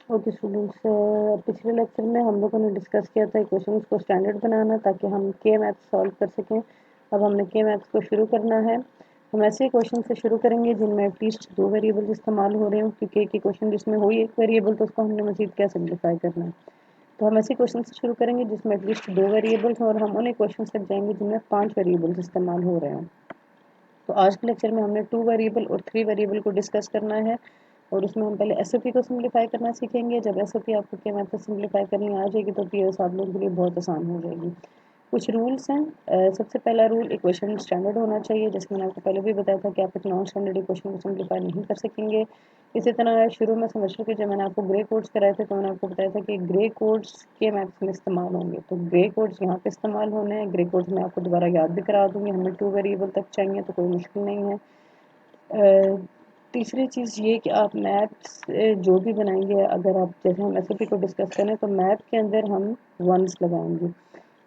Okay students, पिछले lecture में हम लोगों ने डिस्कस किया था इक्वेशंस को स्टैंडर्ड बनाना ताकि हम के मैथ्स सॉल्व कर सकें। अब हमने के मैथ्स को शुरू करना है। हम ऐसे क्वेश्चन से शुरू करेंगे जिनमें एटलीस्ट 2 वेरिएबल्स इस्तेमाल हो रहे हो, क्योंकि एक ही क्वेश्चन जिसमें हो ही एक वेरिएबल तो उसको हमने मज़ीद क्या सिम्प्लीफाई करना है। तो हम ऐसे क्वेश्चन से शुरू करेंगे जिसमें एटलीस्ट 2 वेरिएबल्स हों, और हम उन्हीं क्वेश्चन तक जाएंगे जिनमें 5 वेरिएबल्स इस्तेमाल हो रहे हों। तो आज के लेक्चर में हमने 2 वेरिएबल और 3 वेरिएबल को डिस्कस करना है, और उसमें हम पहले एसओपी को सिम्प्लीफाई करना सीखेंगे। जब एसओपी आपको के मैथ से सिम्प्लीफाई करनी आ जाएगी तो पीएस आप लोगों के लिए बहुत आसान हो जाएगी। कुछ रूल्स हैं। सबसे पहला रूल, इक्वेशन स्टैंडर्ड होना चाहिए। जैसे मैंने आपको पहले भी बताया था कि आप एक नॉन स्टैंडर्ड इक्वेशन को सिम्प्लीफाई नहीं कर सकेंगे। इसी तरह शुरू में सेमेस्टर के जब मैंने आपको ग्रे कोड्स कराए थे तो मैंने आपको बताया था कि ग्रे कोड्स के मैथ्स में इस्तेमाल होंगे। तो ग्रे कोड्स यहाँ पे इस्तेमाल होने हैं। ग्रे कोड्स मैं आपको दोबारा याद भी करा दूँगी। हमें 2 वेरिएबल तक चाहिए तो कोई मुश्किल नहीं है। तीसरी चीज़ ये कि आप मैथ्स जो भी बनाएंगे, अगर आप जैसे हम एसओपी को डिस्कस करें तो मैथ के अंदर हम वंस लगाएंगे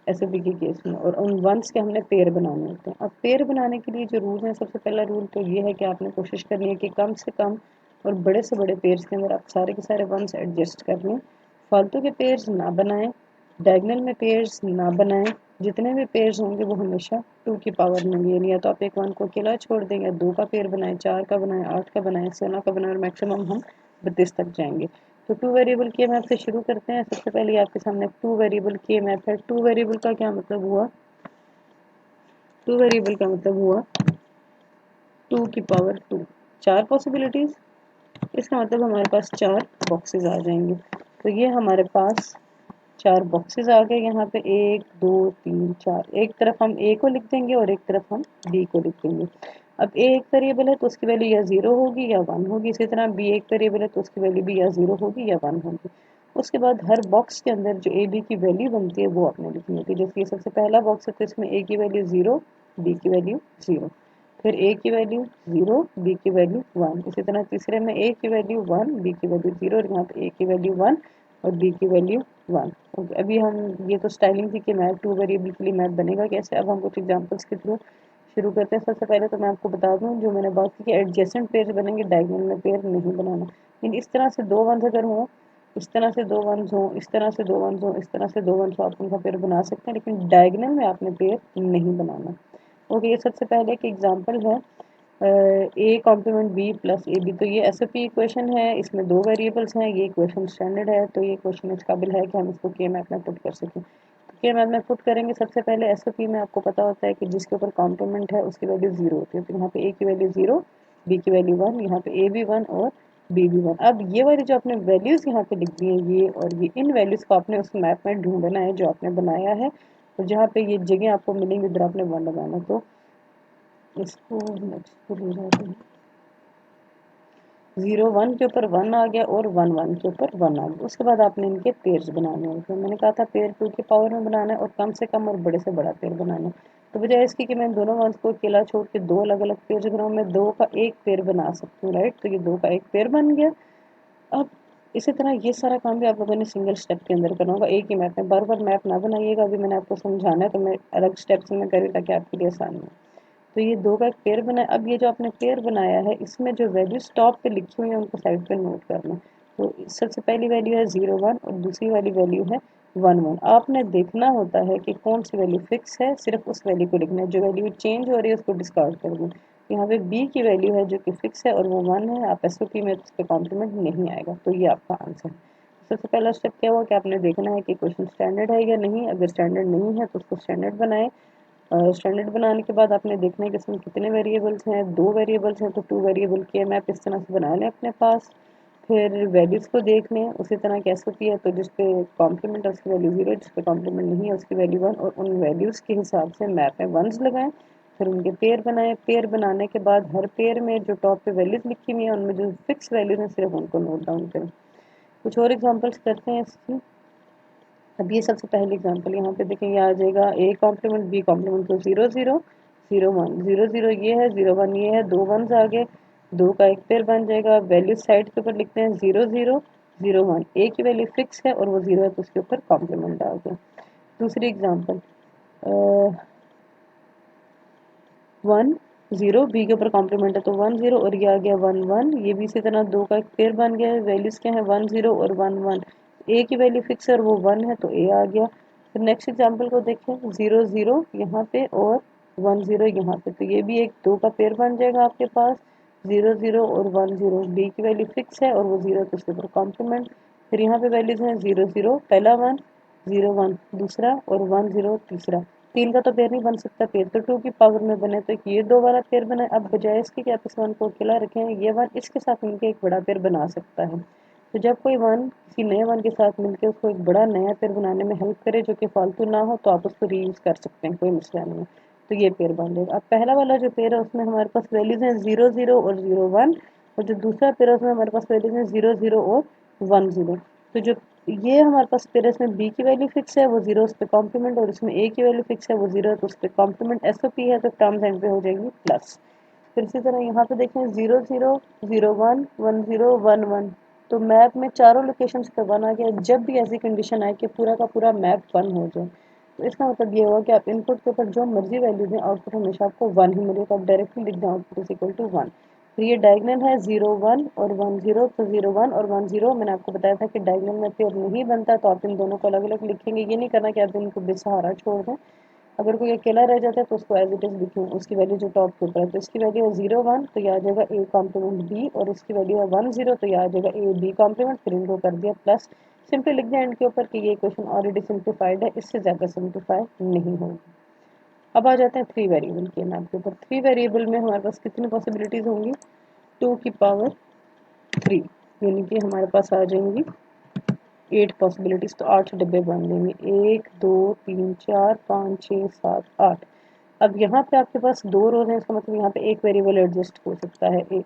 एसओपी के केस में, और उन वंस के हमने पेयर बनाने होते हैं। अब पेयर बनाने के लिए जो रूल है, सबसे पहला रूल तो ये है कि आपने कोशिश करनी है कि कम से कम और बड़े से बड़े पेयर्स के अंदर आप सारे के सारे वंस एडजस्ट कर लें। फालतू के पेयर्स ना बनाएं, डायगोनल में पेयर्स ना बनाएं। जितने भी पेयर्स होंगे वो हमेशा 2 की पावर में होंगे, या तो आप एक 1 को अकेला छोड़ दें, या 2 का पेयर बनाएं, 4 का बनाएं, 8 का बनाएं, 16 का बनाएं, और मैक्सिमम हम 32 तक जाएंगे। तो 2 वेरिएबल के मैथ से शुरू करते हैं। सबसे पहले आपके सामने 2 वेरिएबल के मैथ है। 2 वेरिएबल का क्या मतलब हुआ? 2 वेरिएबल का मतलब हुआ 2 की पावर 2, 4 पॉसिबिलिटीज। इसका मतलब हमारे पास 4 बॉक्सेस आ जाएंगे। तो ये हमारे पास 4 बॉक्सेस आ गए। यहाँ पे 1 2 3 4, एक तरफ हम ए को लिख देंगे और एक तरफ हम बी को लिख देंगे। अब ए एक वेरिएबल है तो उसकी वैल्यू या 0 होगी या 1 होगी। इसी तरह बी एक वेरिएबल है तो उसकी वैल्यू भी या 0 होगी या 1 होगी। उसके बाद हर बॉक्स के अंदर जो ए बी की वैल्यू बनती है वो आपने लिखनी होती है। जैसे ये सबसे पहला बॉक्स है तो इसमें ए की वैल्यू 0, बी की वैल्यू 0, फिर ए की वैल्यू 0, बी की वैल्यू 1। इसी तरह तीसरे में ए की वैल्यू 1, बी की वैल्यू 0, और यहाँ पे ए की वैल्यू 1 और बी की वैल्यू 1। ओके, अभी हम, ये तो स्टाइलिंग थी कि मैथ 2 वेरिएबल के लिए मैथ बनेगा कैसे। अब हम कुछ एग्जांपल्स के थ्रू शुरू करते हैं। सबसे पहले तो मैं आपको बता दूं, जो मैंने बात की कि एडजेसेंट पेयर बनेंगे, डायगोनल में पेयर नहीं बनाना। लेकिन इस तरह से 2 वंस अगर हों, इस तरह से 2 वंस हों, इस तरह से 2 वंस हों, इस तरह से 2 वंस हो, आप उनका पेयर बना सकते हैं, लेकिन डायगोनल में आपने पेयर नहीं बनाना। ओके, ये सबसे पहले एक एग्जांपल है, A complement B plus A B. तो ये एसओपी इक्वेशन है, इसमें 2 वेरिएबल्स हैं, ये इक्वेशन स्टैंडर्ड है, तो ये क्वेश्चन इस काबिल है कि हम इसको के मैथ में पुट कर सकें। तो के मैथ में पुट करेंगे। सबसे पहले एसओपी में आपको पता होता है कि जिसके ऊपर कॉम्प्लीमेंट है उसकी वैल्यू 0 होती है। तो यहाँ पे ए की वैल्यू 0, बी की वैल्यू 1, यहाँ पे ए भी 1 और बी भी 1। अब ये वाली जो आपने वैल्यूज़ यहाँ पे लिख दी है, ये और ये, इन वैल्यूज़ को आपने उस मैप में ढूंढना है जो आपने बनाया है। तो जहाँ पे ये जगह आपको मिलेंगी उधर आपने 1 लगाना। तो इसको नेक्स्ट हो जाते हैं, 0 1 के ऊपर 1 आ गया और 1 1 के ऊपर 1 आ गया। उसके बाद आपने इनके पेयर्स बनाने हैं। तो मैंने कहा था पेयर 2 की पावर में बनाना है और कम से कम और बड़े से बड़ा पेयर बनाना है। तो बजाय इसकी कि मैं दोनों वंस को अकेला छोड़ के 2 अलग अलग पेयर बनाऊँ, मैं 2 का एक पेयर बना सकती हूँ, राइट। तो ये 2 का एक पेयर बन गया। अब इसी तरह ये सारा काम भी आप लोगों ने सिंगल स्टेप के अंदर करना होगा, एक ही मैप में। बार बार मैप ना बनाइएगा, अभी मैंने आपको समझाना है तो मैं अलग स्टेप से मैं करी ताकि आपके लिए आसानी हो। तो ये 2 का एक पेयर बनाया। अब ये जो आपने पेयर बनाया है, इसमें जो वैल्यूज टॉप पे लिखी हुई है उनको साइड पे नोट करना। तो सबसे पहली वैल्यू है 0 1 और दूसरी वाली वैल्यू है 1 1। आपने देखना होता है कि कौन सी वैल्यू फिक्स है, सिर्फ उस वैल्यू को लिखना है। जो वैल्यू चेंज हो रही है उसको डिस्कार्ड कर दें। यहाँ पे बी की वैल्यू है जो कि फिक्स है और वो 1 है। आप एसओपी में उसके कॉम्प्लीमेंट नहीं आएगा। तो ये आपका आंसर है। सबसे पहला स्टेप क्या हुआ कि आपने देखना है कि क्वेश्चन स्टैंडर्ड है या नहीं। अगर स्टैंडर्ड नहीं है तो उसको स्टैंडर्ड बनाएं। स्टैंडर्ड बनाने के बाद आपने देखना है कि इसमें कितने वेरिएबल्स हैं। 2 वेरिएबल्स हैं तो 2 वेरिएबल के मैप इस तरह से बना लें अपने पास। फिर वैल्यूज़ को देख लें उसी तरह की एसओपी है तो जिस पे कॉम्प्लीमेंट है उसकी वैल्यू 0, जिस पे कॉम्प्लीमेंट नहीं है उसकी वैल्यू 1, और उन वैल्यूज़ के हिसाब से मैप में वंस लगाएं। फिर उनके पेयर बनाएं। पेयर बनाने के बाद हर पेयर में जो टॉप पे वैल्यूज़ लिखी हुई हैं उनमें जो फिक्स वैल्यूज़ हैं सिर्फ उनको नोट डाउन करें। कुछ और एग्जांपल्स करते हैं इसकी। अब ये सबसे पहली एग्जांपल यहाँ पे देखेंगे आ जाएगा, ए कॉम्प्लीमेंट बी कॉम्प्लीमेंट, तो 0 0 0 1 0 0 ये है, 0 1 ये है, 2 वंस आ गए, 2 का एक पेयर बन जाएगा। वैल्यू साइड के ऊपर लिखते हैं 0 0 0 1। ए की वैल्यू फिक्स है और वो 0 है तो उसके ऊपर कॉम्प्लीमेंट आ गया। दूसरी एग्जांपल, 1 0, बी के ऊपर कॉम्प्लीमेंट है तो 1 0 और ये आ गया 1 1। ये भी इसी तरह दो का एक पेयर बन गया है। वैल्यूज़ क्या है 1 0 और 1 1। ए की वैल्यू फिक्स है और वो 1 है तो ए आ गया। फिर नेक्स्ट एग्जांपल को देखें 0 0 यहाँ पे और 1 0 यहाँ पे, तो ये भी एक दो का पेयर बन जाएगा आपके पास। 0 0 और 1 0, बी की वैल्यू फिक्स है और वो 0 तो उसके ऊपर कॉम्प्लीमेंट। फिर यहाँ पे वैल्यूज हैं 0 0 पहला 1, 0 1 दूसरा और 1 0 तीसरा। तीन का तो पेयर नहीं बन सकता, पेयर तो 2 की पावर में बने, तो ये दो वाला पेयर बना। अब बजाय इसके कि आप इस 1 को अकेला रखें, ये 1 इसके साथ मिलकर एक बड़ा पेयर बना सकता है। तो जब कोई 1 किसी नए 1 के साथ मिलकर उसको एक बड़ा नया पेयर बनाने में हेल्प करे जो कि फालतू ना हो, तो आप उसको रीयूज कर सकते हैं, कोई मसला नहीं है। तो ये पेयर बन जाएगा। अब पहला वाला जो पेयर है उसमें हमारे पास वैल्यूज हैं 0 0 और 0 1, और जो दूसरा पेयर है उसमें हमारे पास वैल्यूज हैं 0 0 और 1 0। तो जो ये हमारे पास पेयर है इसमें बी की वैल्यू फिक्स है वो 0 उस पर कॉम्प्लीमेंट, और इसमें ए की वैल्यू फिक्स है वो 0 है तो उस पर कॉम्प्लीमेंट। एसओपी है तो टर्म्स एंड पे हो जाएगी प्लस। फिर इसी तरह यहाँ पे देखें 0 0 0 1 1 0 1 1, तो मैप में चारों लोकेशंस पे 1 आ गया। जब भी ऐसी कंडीशन आए कि पूरा का पूरा मैप 1 हो जाए, तो इसका मतलब ये होगा कि आप इनपुट के ऊपर जो मर्जी वैल्यू दें आउटपुट हमेशा आपको 1 ही मिलेगा। आप डायरेक्टली लिख दें आउटपुट इज इक्वल टू 1। फिर ये डायगोनल है 0 1 और 1 0, तो 0 1 और 1 0 मैंने आपको बताया था कि डायगोनल में पेयर नहीं बनता, तो आप इन दोनों को अलग अलग लिखेंगे। ये नहीं करना कि आप इनको बेसहारा छोड़ दें। अगर कोई अकेला रह जाता है तो उसको एज इट इज लिखें, उसकी वैल्यू जो टॉप के ऊपर है, तो इसकी वैल्यू है 0 1 तो यह आ जाएगा ए कॉम्प्लीमेंट बी, और इसकी वैल्यू है 1 0 तो यह आ जाएगा ए बी कॉम्प्लीमेंट। फिर इनको कर दिया प्लस। सिंपली लिख दिया एंड के ऊपर कि ये क्वेश्चन ऑलरेडी सिंप्लीफाइड है, इससे ज़्यादा सिंप्लीफाई नहीं होगी। अब आ जाते हैं 3 वेरिएबल के नाम के ऊपर। 3 वेरिएबल में हमारे पास कितनी पॉसिबिलिटीज़ होंगी, 2 की पावर 3, यानी कि हमारे पास आ जाएंगी 8 पॉसिबिलिटीज़, तो 8 डब्बे बन जाएंगे। 1 2 3 4 5 6 7 8। अब यहाँ पे आपके पास दो रोज हैं, इसका मतलब यहाँ पे एक वेरिएबल एडजस्ट हो सकता है। एक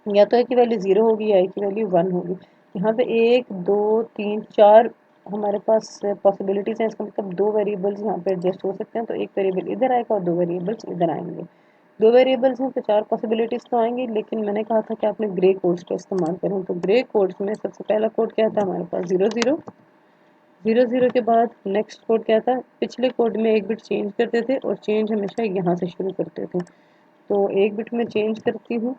या तो ए की वैल्यू 0 होगी या ए की वैल्यू 1 होगी। यहाँ पे 1 2 3 4 हमारे पास पॉसिबिलिटीज हैं, इसका मतलब दो वेरिएबल्स यहाँ पे एडजस्ट हो सकते हैं। तो एक वेरिएबल इधर आएगा और दो वेरिएबल्स इधर आएंगे। दो वेरिएबल्स हैं तो चार पॉसिबिलिटीज तो आएंगी, लेकिन मैंने कहा था कि आपने ग्रे कोड्स का इस्तेमाल करें। तो ग्रे कोड्स में सबसे पहला कोड क्या था हमारे पास 0 0 0 0 के बाद नेक्स्ट कोड क्या था, पिछले कोड में एक बिट चेंज करते थे और चेंज हमेशा यहाँ से शुरू करते थे। तो एक बिट में चेंज करती हूँ,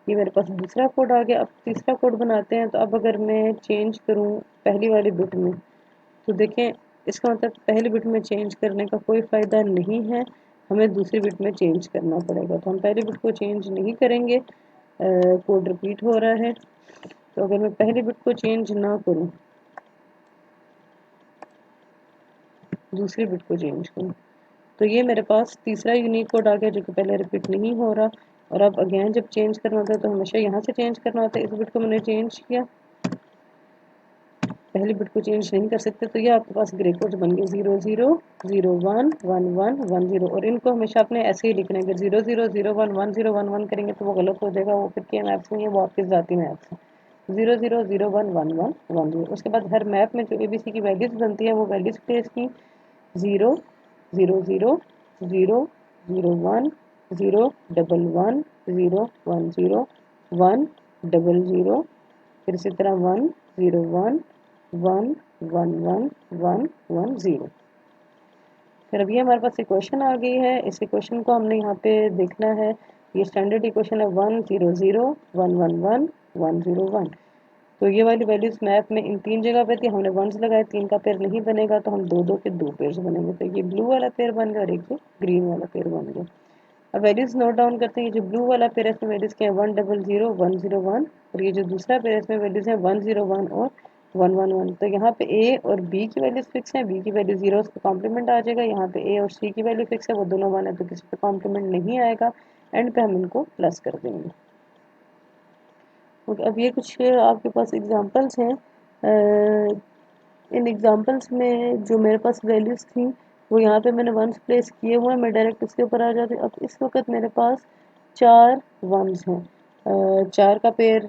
ये मेरे पास दूसरा कोड आ गया। अब तीसरा कोड बनाते हैं। तो अब अगर मैं चेंज करूँ पहली वाली बिट में, तो देखें इसका मतलब पहली बिट में चेंज करने का कोई फ़ायदा नहीं है, हमें दूसरी बिट में चेंज करना पड़ेगा। तो हम पहली बिट को चेंज नहीं करेंगे, कोड रिपीट हो रहा है। तो अगर मैं पहली बिट को चेंज ना करूँ, दूसरी बिट को चेंज करूँ, तो ये मेरे पास तीसरा यूनिक कोड आ गया जो कि पहले रिपीट नहीं हो रहा। और अब अगेन जब चेंज करना होता है तो हमेशा यहाँ से चेंज करना होता है। इस बिट को मैंने चेंज किया, पहली बिट को चेंज नहीं कर सकते, तो ये आपके पास ग्रे कोड बन गए 0 0 0 1 1 1 1 0। और इनको हमेशा आपने ऐसे ही लिखना है। अगर 0 0 0 1 1 0 1 1 करेंगे तो वो गलत हो जाएगा, वो फिर के मैप्स नहीं है, वो आपके ज़ाती मैप्स है। 0 0 0 1 1 1 1 0। उसके बाद हर मैप में जो ABC की वैल्यूज बनती है वो वैल्यूज प्लेस की 0 0 0 0 0 1 0 1 1 0 1 0 1 0 0, फिर इसी तरह 1 0 1 1 1 1 1 1 0। फिर अभी हमारे पास इक्वेशन आ गई है। इस इक्वेशन को हमने यहाँ पे देखना है। ये स्टैंडर्ड इक्वेशन है 1 0 0 1 1 1 1 0 1। तो ये वाली वैल्यूज मैप में इन तीन जगह पे थी, हमने वंस लगाए, तीन का पेयर नहीं बनेगा तो हम दो दो के दो पेयर बनेंगे। तो ये ब्लू वाला पेयर बन गया और एक ये ग्रीन वाला पेयर बन गया। अब वैल्यूज नोट डाउन करते हैं। ये जो ब्लू वाला पेयर है इसमें वैल्यूज क्या है 1 0 0 1 0 1, और ये जो दूसरा पेयर है इसमें वैल्यूज है 1 0 1 और 1 1 1। तो यहाँ पे ए और बी की वैल्यूज फिक्स है, बी की वैल्यू 0 उसका कॉम्प्लीमेंट आ जाएगा। यहाँ पे ए और सी की वैल्यू फिक्स है, वो दोनों 1 है तो किसी पे कॉम्प्लीमेंट नहीं आएगा। एंड पे हम इनको प्लस कर देंगे। अब ये कुछ आपके पास एग्जांपल्स हैं। इन एग्जांपल्स में जो मेरे पास वैल्यूज़ थी वो यहाँ पे मैंने वंस प्लेस किए हुए हैं। मैं डायरेक्ट इसके ऊपर आ जाती हूँ। अब इस वक्त मेरे पास चार वंस हैं। चार का पेयर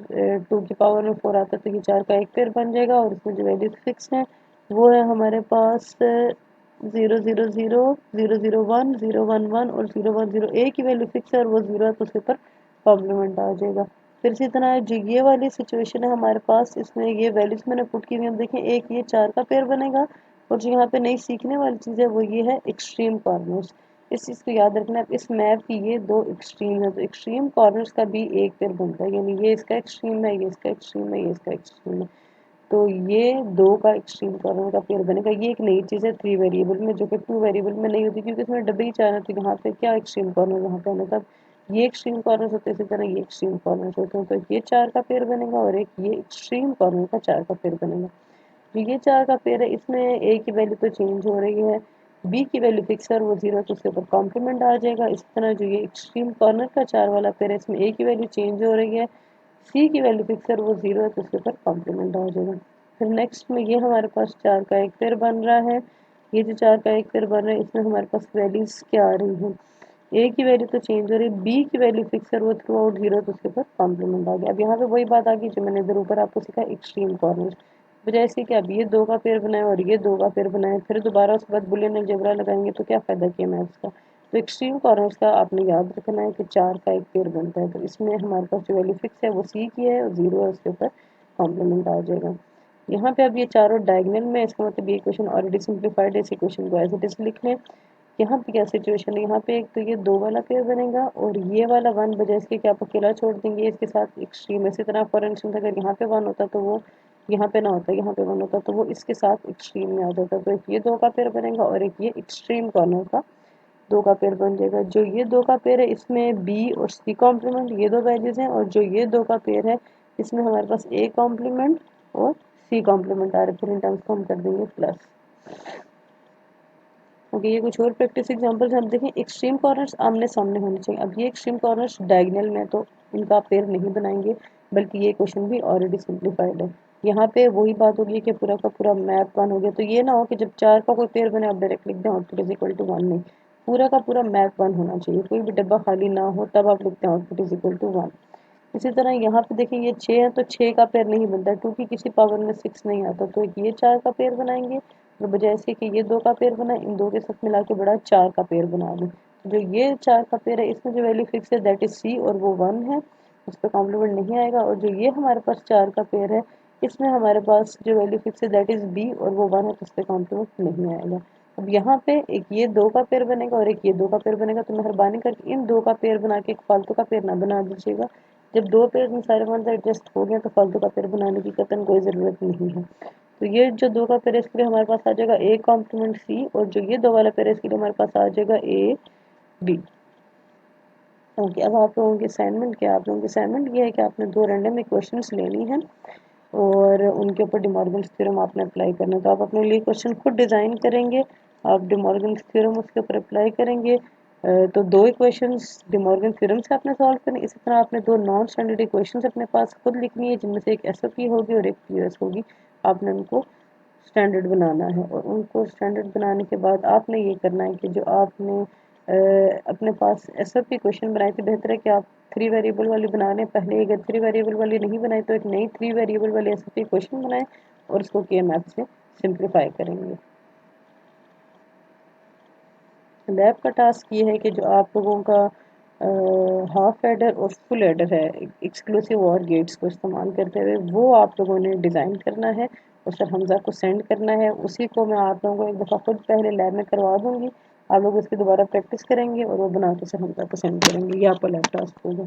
2 की पावर में 4 आता है तो ये चार का एक पेयर बन जाएगा। और इसमें जो वैल्यूज फिक्स हैं वो है हमारे पास 0 0 0 0 0 1 0 1 1 और 0 1 0। ए की वैल्यू फिक्स है और वो 0 है तो उसके ऊपर कॉम्प्लीमेंट आ जाएगा। फिर इसी तरह जो ये वाली सिचुएशन है हमारे पास, इसमें ये वैल्यूज मैंने पुट की हुई है। देखें एक ये चार का पेयर बनेगा, और जो यहाँ पे नई सीखने वाली चीज़ है वो ये है एक्सट्रीम कॉर्नर्स। इस चीज़ को याद रखना है। इस मैप की ये दो एक्सट्रीम है, तो एक्सट्रीम कॉर्नर्स का भी एक पेयर बनता है, यानी ये इसका एक्सट्रीम है, ये इसका एक्सट्रीम है, ये इसका एक्सट्रीम है। तो ये दो का एक्सट्रीम कॉर्नर का पेयर बनेगा। ये एक नई चीज़ है 3 वेरिएबल में, जो कि 2 वेरिएबल में नहीं होती, क्योंकि इसमें डबल ही चाहना था, यहाँ पे क्या एक्सट्रीम कॉर्नर वहाँ पे आना था। ये एक्सट्रीम कॉर्नर होते हैं, इसी तरह ये एक्सट्रीम कॉर्नर होते हैं। तो ये 4 का पेयर बनेगा और एक ये एक्सट्रीम कॉर्नर का 4 का पेयर बनेगा। जो ये 4 का पेयर है, इसमें ए की वैल्यू तो चेंज हो रही है, बी की वैल्यू फिक्स है और वो 0 है, तो उसके ऊपर कॉम्प्लीमेंट आ जाएगा। इसी तरह जो ये एक्सट्रीम कॉर्नर का 4 वाला पेयर है, इसमें ए की वैल्यू चेंज हो रही है, सी की वैल्यू फिक्स है और वो 0 है, तो उसके ऊपर कॉम्प्लीमेंट आ जाएगा। फिर नेक्स्ट में ये हमारे पास 4 का एक पेयर बन रहा है। ये जो 4 का एक पेयर बन रहा है, इसमें हमारे पास वैल्यूज क्या आ रही हैं, ए की वैल्यू तो चेंज हो रही है, बी की वैल्यू फिक्स है और वो थ्रू आउट 0, तो उसके ऊपर कॉम्प्लीमेंट आ गया। अब यहाँ पे वही बात आ गई जो मैंने इधर ऊपर आपको सिखा, एक्सट्रीम कॉर्नर। बजाय इसके कि अब ये 2 का पेयर बनाए और ये 2 का पेयर बनाए, फिर दोबारा उसके बाद बुलियन अलजेब्रा लगाएंगे, तो क्या फ़ायदा किया मैथ्स का। तो एक्सट्रीम कॉर्नर्स का आपने याद रखना है कि 4 का एक पेयर बनता है। तो इसमें हमारे पास जो वैल्यू फिक्स है वो सी की है और 0 है, उसके ऊपर कॉम्प्लीमेंट आ जाएगा। यहाँ पे अब ये चारों डायगोनल में, इसका मतलब ये क्वेश्चन ऑलरेडी सिंप्लीफाइड है, इसी क्वेश्चन को एज इट इज लिख लें। यहाँ पे क्या सिचुएशन है, यहाँ पे एक तो ये 2 वाला पेयर बनेगा और ये वाला 1 बजाय इसके कि आप अकेला छोड़ देंगे इसके साथ एक्सट्रीम। इसी तरह फॉर इंस्टेंस अगर यहाँ पे 1 होता तो वो यहाँ पे ना होता, यहाँ पे 1 होता तो वो इसके साथ एक्सट्रीम में आ जाता। तो एक ये 2 का पेयर बनेगा और एक ये एक्सट्रीम कॉर्नर का 2 का पेयर बन जाएगा। जो ये 2 का पेयर है, इसमें बी और सी कॉम्प्लीमेंट, ये दो वैल्यूज हैं, और जो ये 2 का पेयर है, इसमें हमारे पास ए कॉम्प्लीमेंट और सी कॉम्प्लीमेंट आ रहे हैं। फिर इन टर्म्स को हम कर देंगे प्लस। ओके, ये कुछ और प्रैक्टिस एग्जांपल्स हम देखें। एक्सट्रीम कॉर्नर्स आमने सामने होने चाहिए। अब ये एक्सट्रीम कॉर्नर्स डायगोनल में, तो इनका पेयर नहीं बनाएंगे, बल्कि ये क्वेश्चन भी ऑलरेडी सिंप्लीफाइड है। यहाँ पे वही बात होगी कि पूरा का पूरा मैप 1 हो गया। तो ये ना हो कि जब 4 का कोई पेयर बने आप डायरेक्ट लिख दें आउटपुट इज इक्वल टू 1, नहीं, पूरा का पूरा मैप 1 होना चाहिए, कोई भी डब्बा खाली ना हो, तब आप लिखते हैं आउटपुट इज इक्वल टू 1। इसी तरह यहाँ पे देखिए ये 6 है, तो 6 का पेयर नहीं बनता क्योंकि किसी पावर में 6 नहीं आता। तो ये 4 का पेयर बनाएंगे और बजाय इसके कि ये 2 का पेयर बना, इन दो के साथ मिला के बड़ा 4 का पेयर बना दें। जो ये 4 का पेयर है, इसमें जो वैल्यू फिक्स है दैट इज सी और वो 1 है, उस पर कॉम्प्लीमेंट नहीं आएगा। और जो ये हमारे पास 4 का पेयर है, इसमें हमारे पास जो वैल्यू फिक्स है दैट इज बी और वो 1 है, तो उस पर कॉम्प्लीमेंट नहीं आएगा। अब यहाँ पे एक ये 2 का पेयर बनेगा और एक ये 2 का पेयर बनेगा, तो मेहरबानी करके इन 2 का पेयर बना के एक फालतू का पेयर ना बना दीजिएगा। जब 2 पेयर में सारे वंस एडजस्ट हो गए तो फालतू का पेयर बनाने की कतई कोई ज़रूरत नहीं है। तो ये जो 2 का पेयर है इसके लिए हमारे पास आ जाएगा ए कॉम्प्लीमेंट सी, और जो ये 2 वाला पेयर है इसके लिए हमारे पास आ जाएगा ए बी। ओके, अब आप लोगों की असाइनमेंट क्या है, आप लोगों की असाइनमेंट ये है कि आपने 2 रैंडम इक्वेशंस लेनी है और उनके ऊपर डिमॉर्गन्स थ्योरम आपने अप्लाई करना है। तो आप अपने लिए क्वेश्चन खुद डिज़ाइन करेंगे, आप डिमॉर्गन्स थ्योरम उसके ऊपर अप्लाई करेंगे। तो 2 इक्वेशंस डिमॉर्गन थ्योरम से आपने सॉल्व करनी। इसी तरह आपने 2 नॉन स्टैंडर्ड इक्वेशंस अपने पास खुद लिखनी है, जिनमें से एक एसओपी होगी और एक पीओएस होगी। आपने उनको स्टैंडर्ड बनाना है और उनको स्टैंडर्ड बनाने के बाद आपने ये करना है कि जो आपने अपने पास एसओपी क्वेश्चन बनाए थे, बेहतर है कि आप 3 वेरिएबल वाली बना लें पहले। अगर 3 वेरिएबल वाली नहीं बनाई तो एक नई 3 वेरिएबल वाली एसओपी क्वेश्चन बनाएं और उसको केएमएफ से सिंप्लीफाई करेंगे। लैब का टास्क ये है कि जो आप लोगों का हाफ एडर और फुल एडर है, एक्सक्लूसिव और गेट्स को इस्तेमाल करते हुए, वो आप लोगों ने डिज़ाइन करना है और सर हमज़ा को सेंड करना है। उसी को मैं आप लोगों को एक दफ़ा खुद पहले लैब में करवा दूँगी, आप लोग उसकी दोबारा प्रैक्टिस करेंगे और वो बना के सर हमज़ा को सेंड करेंगे। ये आपका लैब टास्क होगा।